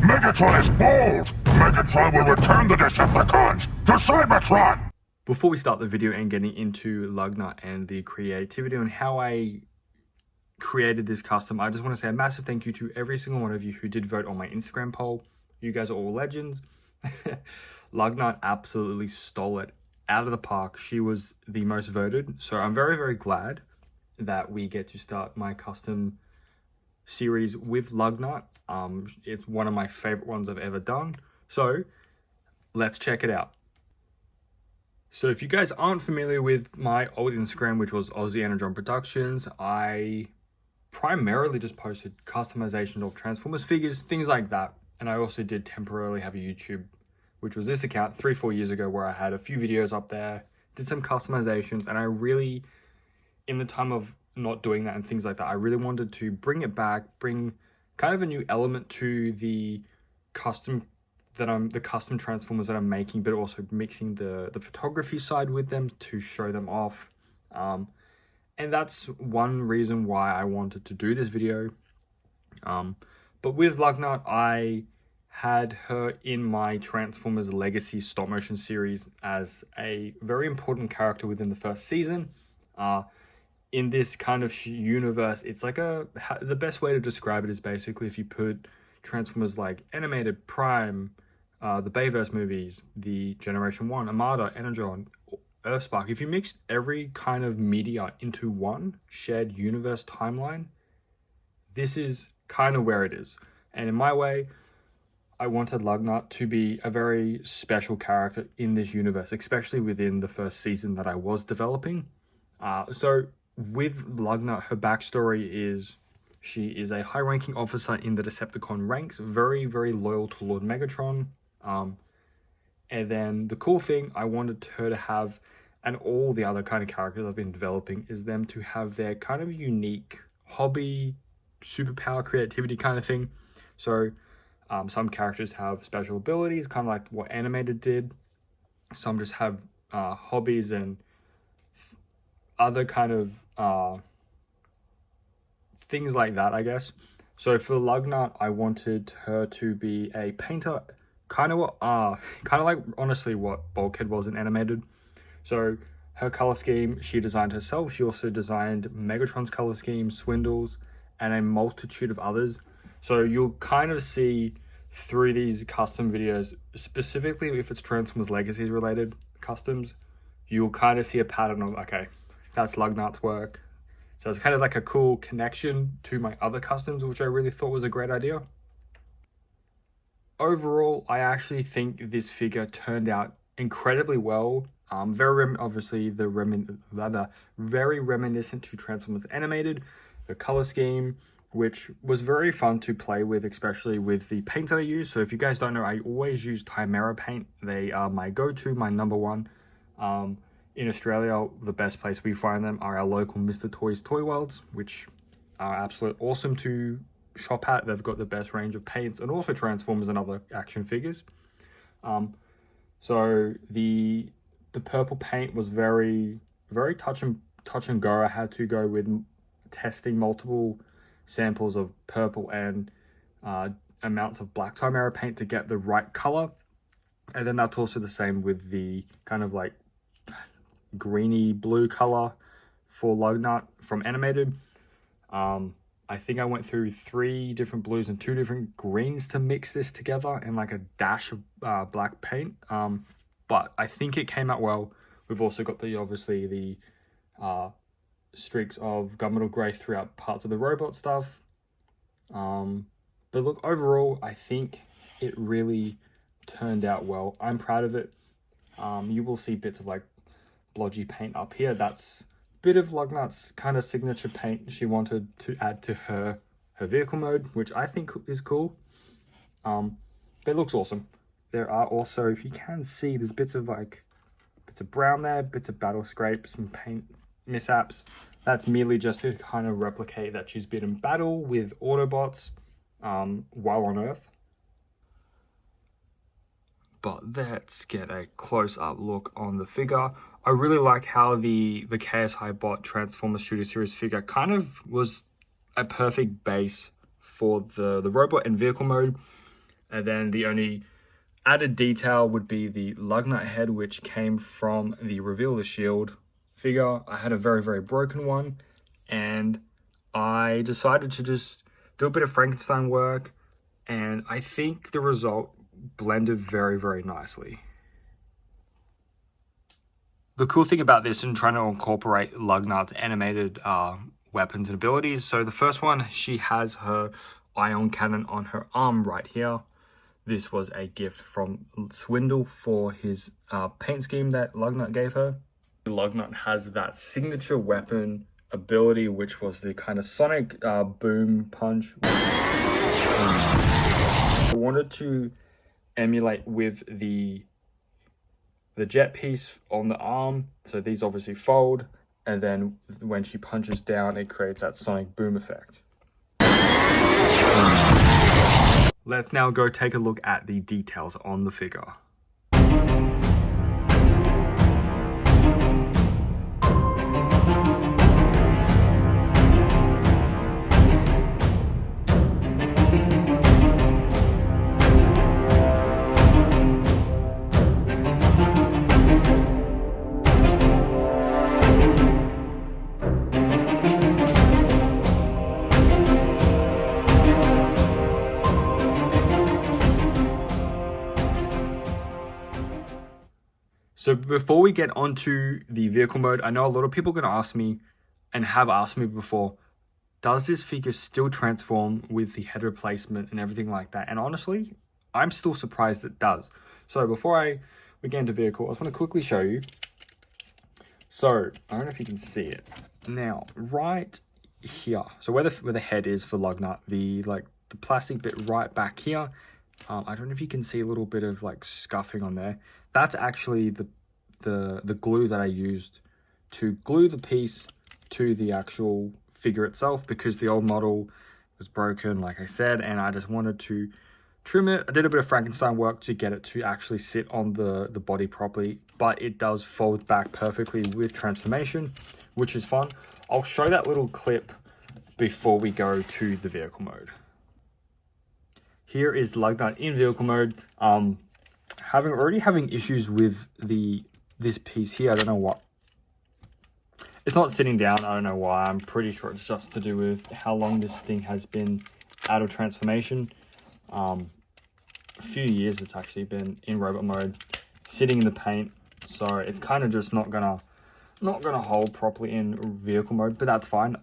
Megatron is bold! Megatron will return the Decepticons to Cybertron! Before we start the video and getting into Lugnut and the creativity on how I created this custom, I just want to say a massive thank you to every single one of you who did vote on my Instagram poll. You guys are all legends. Lugnut absolutely stole it out of the park. She was the most voted, so I'm very, very glad that we get to start my custom series with Lugnut. It's one of my favorite ones I've ever done, so let's check it out. So if you guys aren't familiar with my old Instagram, which was Aussie Energon Productions, I primarily just posted customization of Transformers figures, things like that. And I also did temporarily have a YouTube, which was this account 3-4 years ago, where I had a few videos up there, did some customizations, and I really, in the time of not doing that and things like that, I really wanted to bring it back, bring kind of a new element to the custom Transformers that I'm making, but also mixing the photography side with them to show them off. And that's one reason why I wanted to do this video. But with Lugnut, I had her in my Transformers Legacies stop motion series as a very important character within the first season. In this kind of universe, it's like the best way to describe it is basically if you put Transformers like Animated, Prime, the Bayverse movies, the Generation 1, Armada, Energon, Earthspark, if you mixed every kind of media into one shared universe timeline, this is kind of where it is. And in my way, I wanted Lugnut to be a very special character in this universe, especially within the first season that I was developing. So with Lugnut, her backstory is she is a high-ranking officer in the Decepticon ranks, very, very loyal to Lord Megatron. And then the cool thing I wanted her to have, and all the other kind of characters I've been developing, is them to have their kind of unique hobby, superpower, creativity kind of thing. So some characters have special abilities, kind of like what Animated did. Some just have hobbies and other kind of things like that, I guess. So for Lugnut, I wanted her to be a painter, kind of like honestly what Bulkhead was in Animated. So her color scheme, she designed herself. She also designed Megatron's color scheme, Swindle's, and a multitude of others. So you'll kind of see through these custom videos, specifically if it's Transformers Legacies related customs, you'll kind of see a pattern of, okay, that's Lugnut's work. So it's kind of like a cool connection to my other customs, which I really thought was a great idea. Overall, I actually think this figure turned out incredibly well. Obviously very reminiscent to Transformers Animated. The color scheme, which was very fun to play with, especially with the paints that I use. So if you guys don't know, I always use Chimera paint. They are my go-to, my number one. In Australia, the best place we find them are our local Mr. Toys Toy Worlds, which are absolutely awesome to shop at. They've got the best range of paints and also Transformers and other action figures. So the purple paint was very, very touch and go. I had to go with testing multiple samples of purple and amounts of black Chimera paint to get the right color. And then that's also the same with the kind of like greeny blue color for Lugnut from Animated. I think I went through 3 different blues and 2 different greens to mix this together and like a dash of black paint. But I think it came out well. We've also got obviously the streaks of gunmetal gray throughout parts of the robot stuff. But look, overall, I think it really turned out well. I'm proud of it. You will see bits of like blodgy paint up here. That's a bit of Lugnut's kind of signature paint she wanted to add to her vehicle mode, which I think is cool. But it looks awesome. There are also, if you can see, there's bits of brown there, bits of battle scrapes and paint mishaps. That's merely just to kind of replicate that she's been in battle with Autobots while on Earth. But let's get a close-up look on the figure. I really like how the KSI Bot Transformers Shooter Series figure kind of was a perfect base for the robot and vehicle mode. And then the only added detail would be the Lugnut head, which came from the Reveal the Shield figure. I had a very, very broken one, and I decided to just do a bit of Frankenstein work, and I think the result blended very, very nicely. The cool thing about this and trying to incorporate Lugnut's animated weapons and abilities. So the first one, she has her ion cannon on her arm right here. This was a gift from Swindle for his paint scheme that Lugnut gave her. Lugnut has that signature weapon ability, which was the kind of sonic boom punch. I wanted to emulate with the jet piece on the arm. So these obviously fold, and then when she punches down, it creates that sonic boom effect. Let's now go take a look at the details on the figure. So before we get onto the vehicle mode, I know a lot of people are going to ask me, and have asked me before, does this figure still transform with the head replacement and everything like that? And honestly, I'm still surprised it does. So before we get into vehicle, I just want to quickly show you. So I don't know if you can see it now, right here. So where the head is for Lugnut, the plastic bit right back here. I don't know if you can see a little bit of like scuffing on there. That's actually the glue that I used to glue the piece to the actual figure itself, because the old model was broken, like I said, and I just wanted to trim it. I did a bit of Frankenstein work to get it to actually sit on the body properly, but it does fold back perfectly with transformation, which is fun. I'll show that little clip before we go to the vehicle mode. Here is Lugnut in vehicle mode. Already having issues with this piece here. I don't know what. It's not sitting down. I don't know why. I'm pretty sure it's just to do with how long this thing has been out of transformation. A few years it's actually been in robot mode, sitting in the paint. So it's kind of just not gonna hold properly in vehicle mode, but that's fine.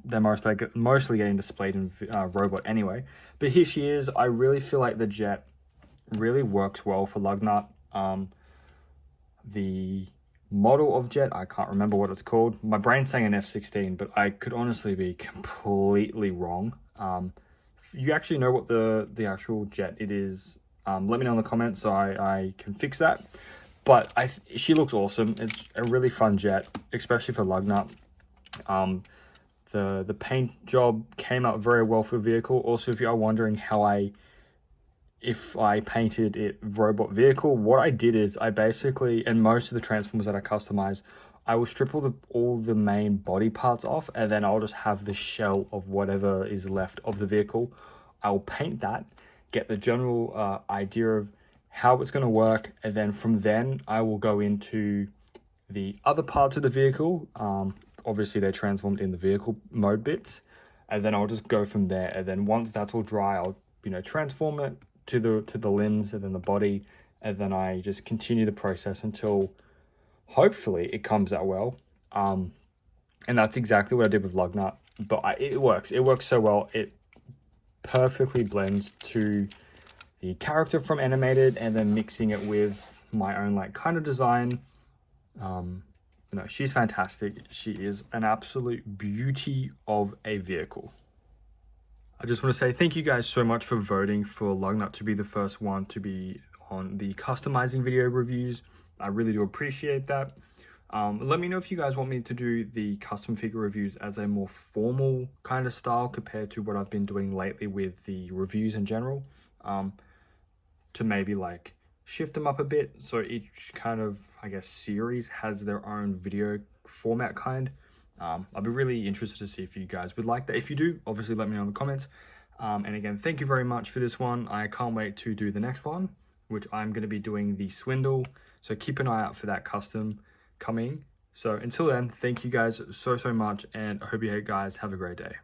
They're mostly getting displayed in robot anyway. But here she is. I really feel like the jet really works well for Lugnut. The model of jet, I can't remember what it's called. My brain's saying an F-16, but I could honestly be completely wrong. You actually know what the actual jet it is, let me know in the comments so I can fix that. But she looks awesome. It's a really fun jet, especially for Lugnut. The paint job came out very well for the vehicle. Also, if you are wondering if I painted it robot vehicle, what I did is I basically, and most of the transformers that I customized, I will strip all the main body parts off, and then I'll just have the shell of whatever is left of the vehicle. I'll paint that, get the general idea of how it's going to work, and then from then I will go into the other parts of the vehicle. Obviously they're transformed in the vehicle mode bits, and then I'll just go from there. And then once that's all dry, I'll transform it to the limbs and then the body, and then I just continue the process until hopefully it comes out well. And that's exactly what I did with Lugnut. But it works so well. It perfectly blends to the character from animated, and then mixing it with my own kind of design. She's fantastic. She is an absolute beauty of a vehicle. I just want to say thank you guys so much for voting for Lugnut to be the first one to be on the customizing video reviews. I really do appreciate that. Let me know if you guys want me to do the custom figure reviews as a more formal kind of style compared to what I've been doing lately with the reviews in general. To maybe shift them up a bit, so each kind of series has their own video format kind. I'll be really interested to see if you guys would like that. If you do, obviously let me know in the comments. And again, thank you very much for this one. I can't wait to do the next one, which I'm going to be doing the swindle. So keep an eye out for that custom coming. So until then, thank you guys so much, and I hope you guys have a great day.